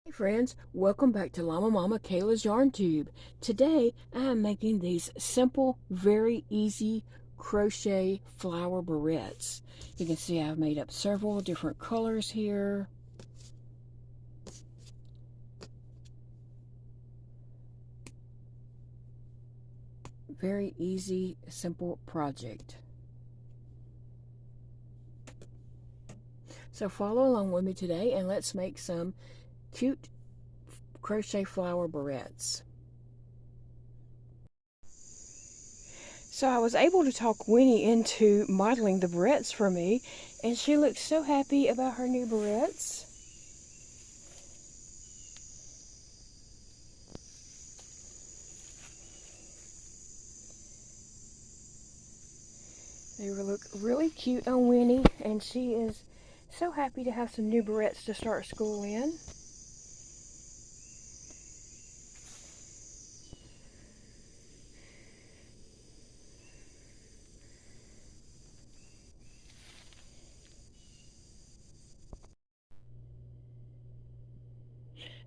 Hey friends, welcome back to Llamamakayla's Yarn Tube. Today I am making these simple, very easy crochet flower barrettes. You can see I've made up several different colors here. Very easy, simple project. So follow along with me today and let's make some cute crochet flower barrettes. So I was able to talk Winnie into modeling the barrettes for me, and she looked so happy about her new barrettes. They look really cute on Winnie, and she is so happy to have some new barrettes to start school in.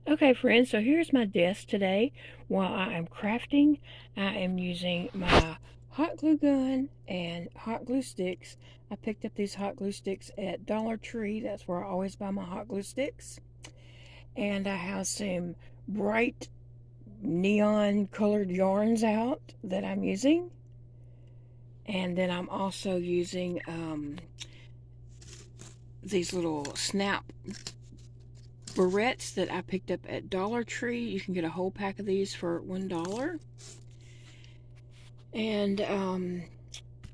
Okay friends, so here's my desk today. While I am crafting, I am using my hot glue gun and hot glue sticks. I picked up these hot glue sticks at Dollar Tree. That's where I always buy my hot glue sticks. And I have some bright neon colored yarns out that I'm using. And then I'm also using these little snap barrettes that I picked up at Dollar Tree. You can get a whole pack of these for $1. And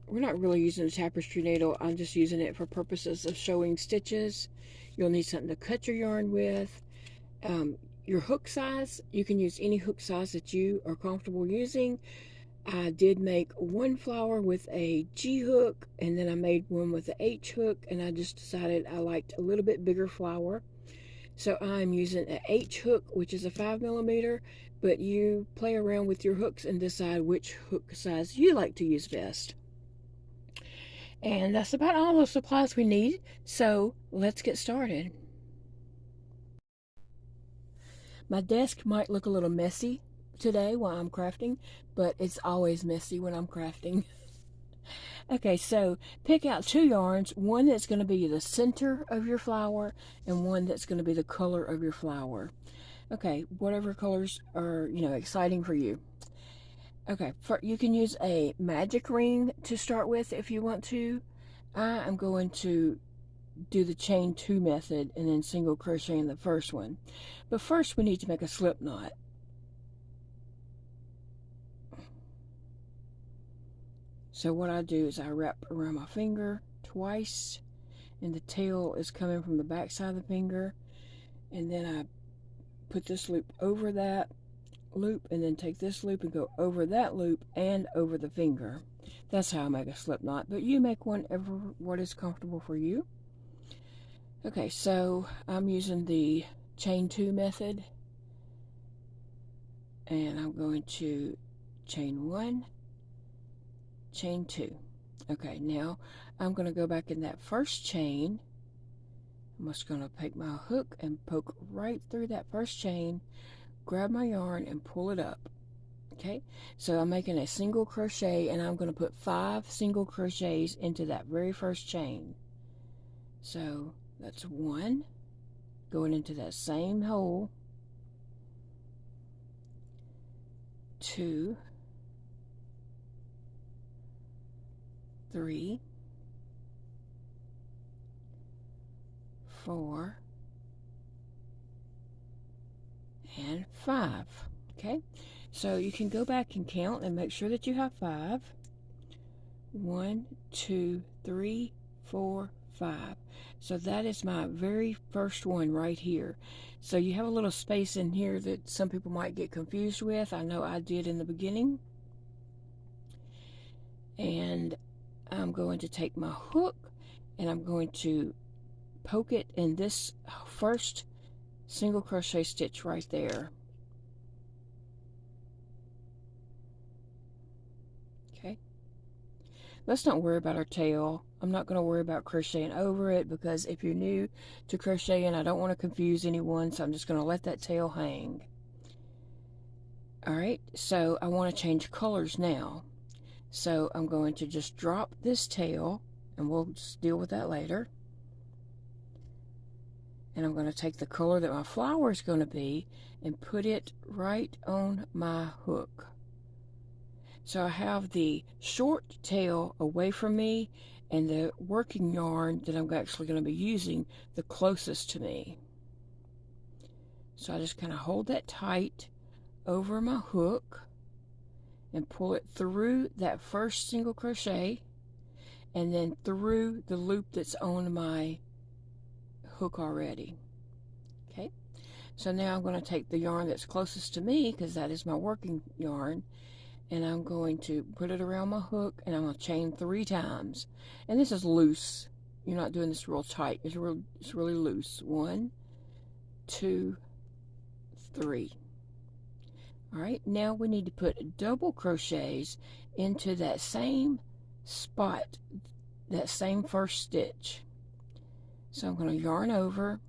we're not really using a tapestry needle. I'm just using it for purposes of showing stitches. You'll need something to cut your yarn with. Your hook size, you can use any hook size that you are comfortable using. I did make one flower with a G hook, and then I made one with a H hook, and I just decided I liked a little bit bigger flower. So I'm using an H hook, which is a 5mm, but you play around with your hooks and decide which hook size you like to use best. And that's about all the supplies we need, so let's get started. My desk might look a little messy today while I'm crafting, but it's always messy when I'm crafting. Okay, so pick out 2 yarns, one that's going to be the center of your flower and one that's going to be the color of your flower. Okay, whatever colors are, exciting for you. Okay, you can use a magic ring to start with if you want to. I am going to do the chain 2 method and then single crochet in the first one. But first we need to make a slip knot. So what I do is I wrap around my finger twice, and the tail is coming from the back side of the finger, and then I put this loop over that loop and then take this loop and go over that loop and over the finger. That's how I make a slip knot, but you make one what is comfortable for you. Okay, so I'm using the chain 2 method, and I'm going to chain 1, chain 2. Okay, now I'm going to go back in that first chain. I'm just going to take my hook and poke right through that first chain, grab my yarn and pull it up. Okay, so I'm making a single crochet, and I'm going to put 5 single crochets into that very first chain. So that's 1 going into that same hole, 2, 3, 4, and 5. Okay, so you can go back and count and make sure that you have 5. 1, 2, 3, 4, 5. So that is my very first one right here. So you have a little space in here that some people might get confused with. I know I did in the beginning. And I'm going to take my hook and I'm going to poke it in this first single crochet stitch right there. Okay, let's not worry about our tail. I'm not going to worry about crocheting over it, because if you're new to crocheting, I don't want to confuse anyone, so I'm just going to let that tail hang. Alright, so I want to change colors now. So I'm going to just drop this tail, and we'll just deal with that later. And I'm going to take the color that my flower is going to be and put it right on my hook. So I have the short tail away from me and the working yarn that I'm actually going to be using the closest to me. So I just kind of hold that tight over my hook and pull it through that first single crochet and then through the loop that's on my hook already. Okay, so now I'm going to take the yarn that's closest to me, because that is my working yarn, and I'm going to put it around my hook, and I'm going to chain 3 times. And this is loose. You're not doing this real tight. It's really loose. 1, 2, 3. All right, now we need to put double crochets into that same spot, that same first stitch. So I'm going to yarn over,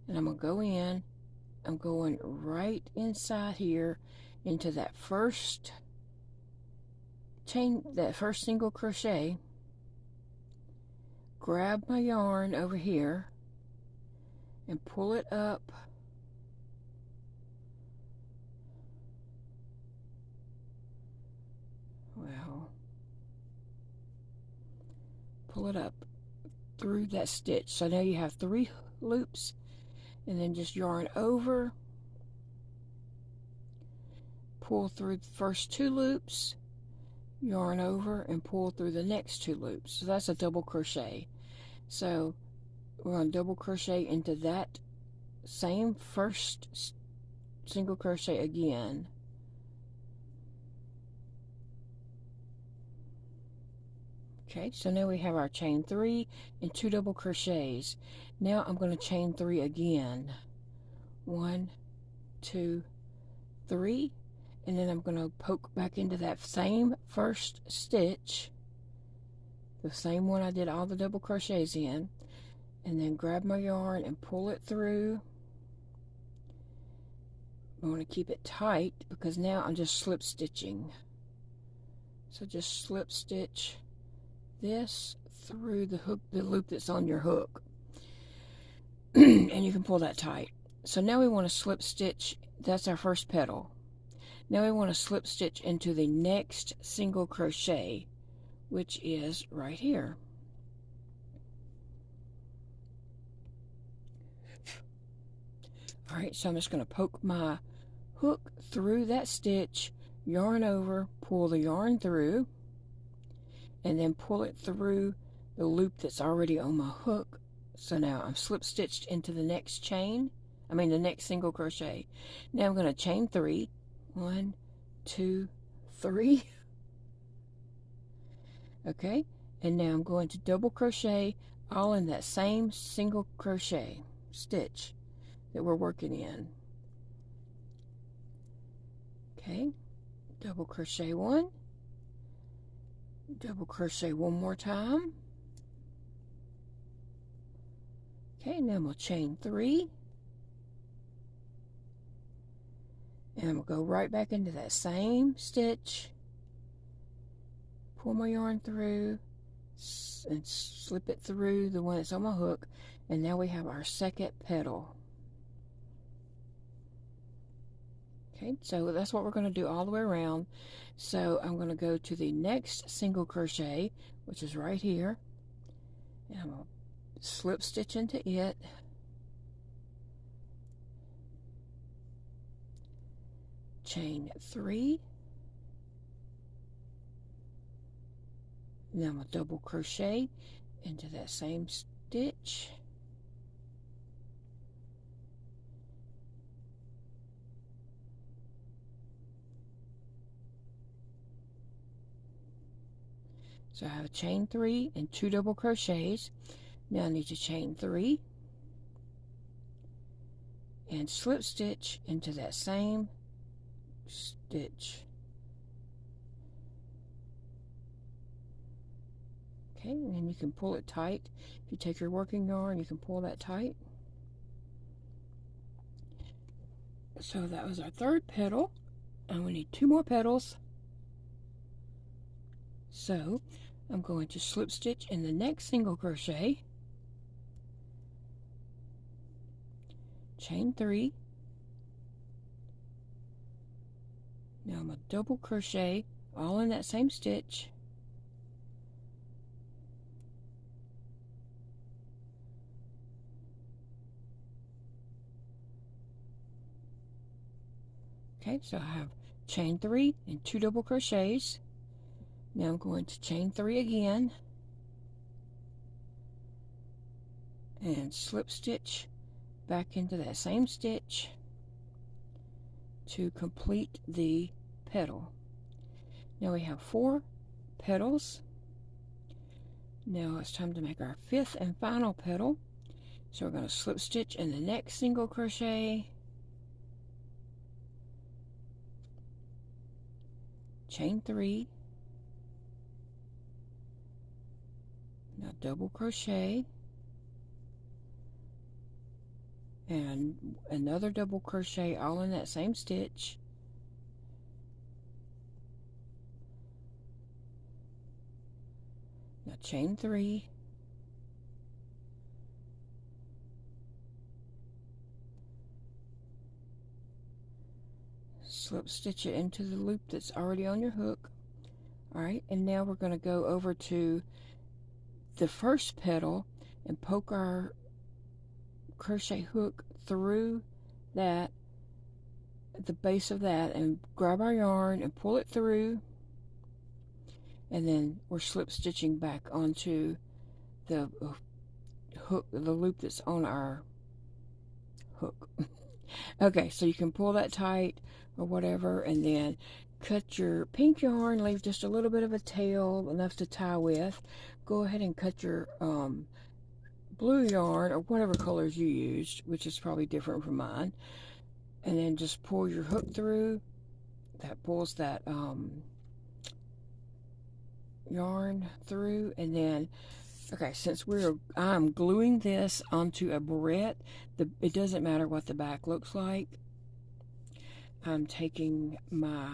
and I'm going to go in. I'm going right inside here into that first chain, that first single crochet. Grab my yarn over here and pull it up. Well, pull it up through that stitch. So now you have 3 loops, and then just yarn over, pull through the first 2 loops, yarn over, and pull through the next 2 loops. So that's a double crochet. So we're going to double crochet into that same first single crochet again. Okay, so now we have our chain 3 and 2 double crochets. Now I'm going to chain 3 again. 1, 2, 3, and then I'm going to poke back into that same first stitch, the same one I did all the double crochets in, and then grab my yarn and pull it through. I want to keep it tight because now I'm just slip stitching. So just slip stitch this through the hook, the loop that's on your hook, and you can pull that tight. So now we want to slip stitch. That's our first petal. Now we want to slip stitch into the next single crochet, which is right here. Alright, so I'm just going to poke my hook through that stitch, yarn over, pull the yarn through, and then pull it through the loop that's already on my hook. So now I'm slip stitched into the next chain, the next single crochet. Now I'm going to chain 3. 1, 2, 3. Okay, and now I'm going to double crochet all in that same single crochet stitch that we're working in. Okay, double crochet 1, double crochet 1 more time. Okay, now we'll chain 3, and I'm going to go right back into that same stitch, pull my yarn through, and slip it through the one that's on my hook, and now we have our second petal. Okay, so that's what we're going to do all the way around. So I'm going to go to the next single crochet, which is right here, and I'm going to slip stitch into it, chain 3, and then I'm going to double crochet into that same stitch, so I have a chain 3 and 2 double crochets. Now I need to chain 3 and slip stitch into that same stitch. Okay, and then you can pull it tight. If you take your working yarn, you can pull that tight. So that was our third petal, and we need 2 more petals. So I'm going to slip stitch in the next single crochet, chain 3. Now I'm going to double crochet all in that same stitch. Okay, so I have chain 3 and 2 double crochets. Now I'm going to chain 3 again and slip stitch back into that same stitch to complete the petal. Now we have 4 petals. Now it's time to make our 5th and final petal. So we're going to slip stitch in the next single crochet, chain 3, now double crochet, and another double crochet all in that same stitch. Now chain 3, slip stitch it into the loop that's already on your hook. Alright, and now we're going to go over to the first petal and poke our crochet hook through that, at the base of that, and grab our yarn and pull it through, and then we're slip stitching back onto the hook, the loop that's on our hook. Okay, so you can pull that tight or whatever, and then cut your pink yarn, leave just a little bit of a tail, enough to tie with. Go ahead and cut your blue yarn or whatever colors you used, which is probably different from mine, and then just pull your hook through. That pulls that yarn through, and then okay, since I'm gluing this onto a barrette, it doesn't matter what the back looks like. I'm taking my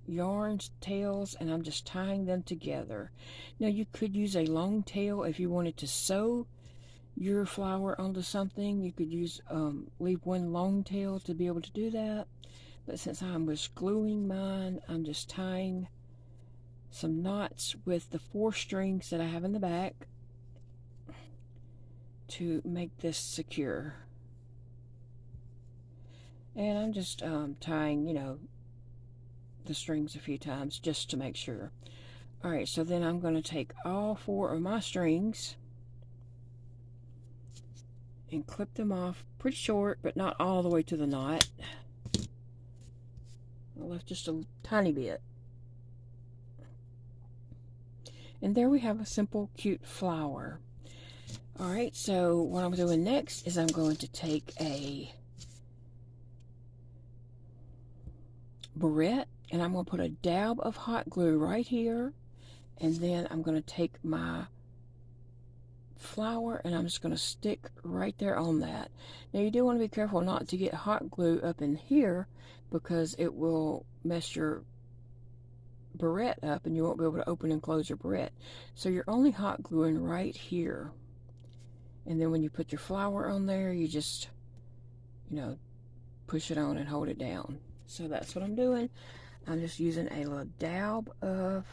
yarn tails and I'm just tying them together. Now you could use a long tail if you wanted to sew your flower onto something. You could use leave one long tail to be able to do that, but since I was gluing mine, I'm just tying some knots with the 4 strings that I have in the back to make this secure. And I'm just tying, you know, the strings a few times just to make sure. Alright, so then I'm going to take all 4 of my strings and clip them off pretty short, but not all the way to the knot. I left just a tiny bit. And there we have a simple, cute flower. Alright, so what I'm doing next is I'm going to take a barrette and I'm going to put a dab of hot glue right here, and then I'm going to take my flower and I'm just going to stick right there on that. Now you do want to be careful not to get hot glue up in here, because it will mess your barrette up and you won't be able to open and close your barrette. So you're only hot gluing right here, and then when you put your flower on there, you just, you know, push it on and hold it down. So that's what I'm doing. I'm just using a little dab of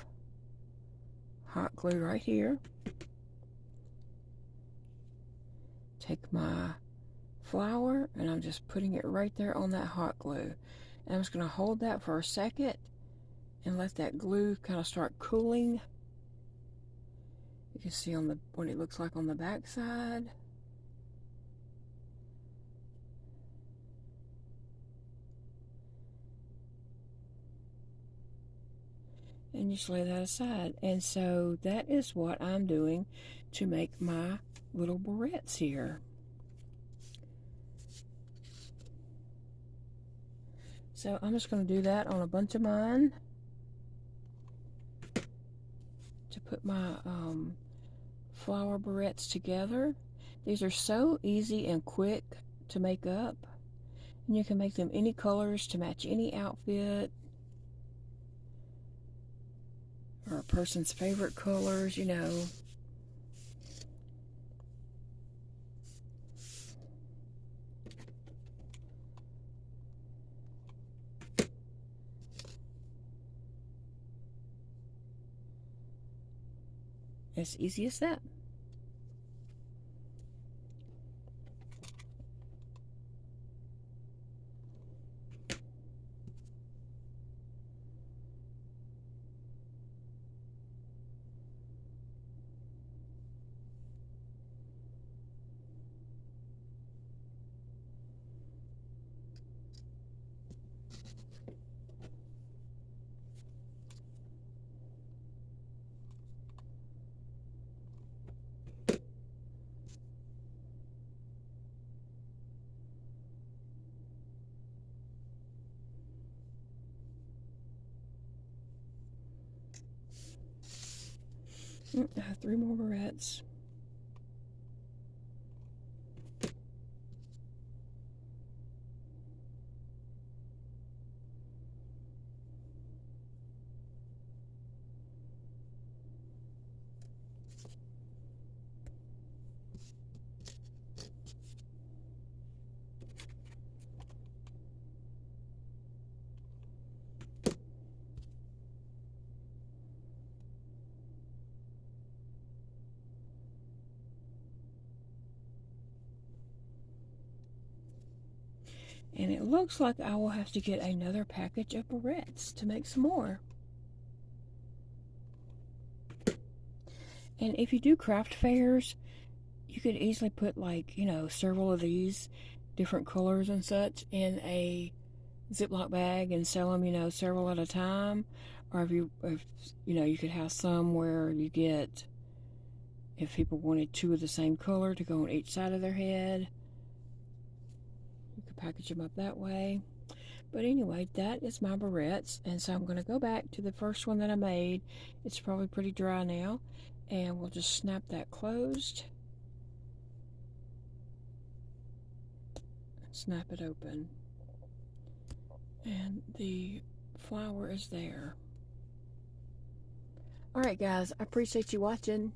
hot glue right here. Take my flower and I'm just putting it right there on that hot glue. And I'm just going to hold that for a second and let that glue kind of start cooling. You can see on what it looks like on the back side. And just lay that aside. And so that is what I'm doing to make my little barrettes here. So I'm just going to do that on a bunch of mine to put my flower barrettes together. These are so easy and quick to make up. And you can make them any colors to match any outfit. Or a person's favorite colors, you know. As easy as that. I have 3 more barrettes. And it looks like I will have to get another package of barrettes to make some more. And if you do craft fairs, you could easily put, like, you know, several of these different colors and such in a Ziploc bag and sell them, you know, several at a time. Or if you know, you could have some where you get, if people wanted 2 of the same color to go on each side of their head, you could package them up that way. But anyway, that is my barrettes, and so I'm going to go back to the first one that I made. It's probably pretty dry now, and we'll just snap that closed. Snap it open. And the flower is there. Alright guys, I appreciate you watching.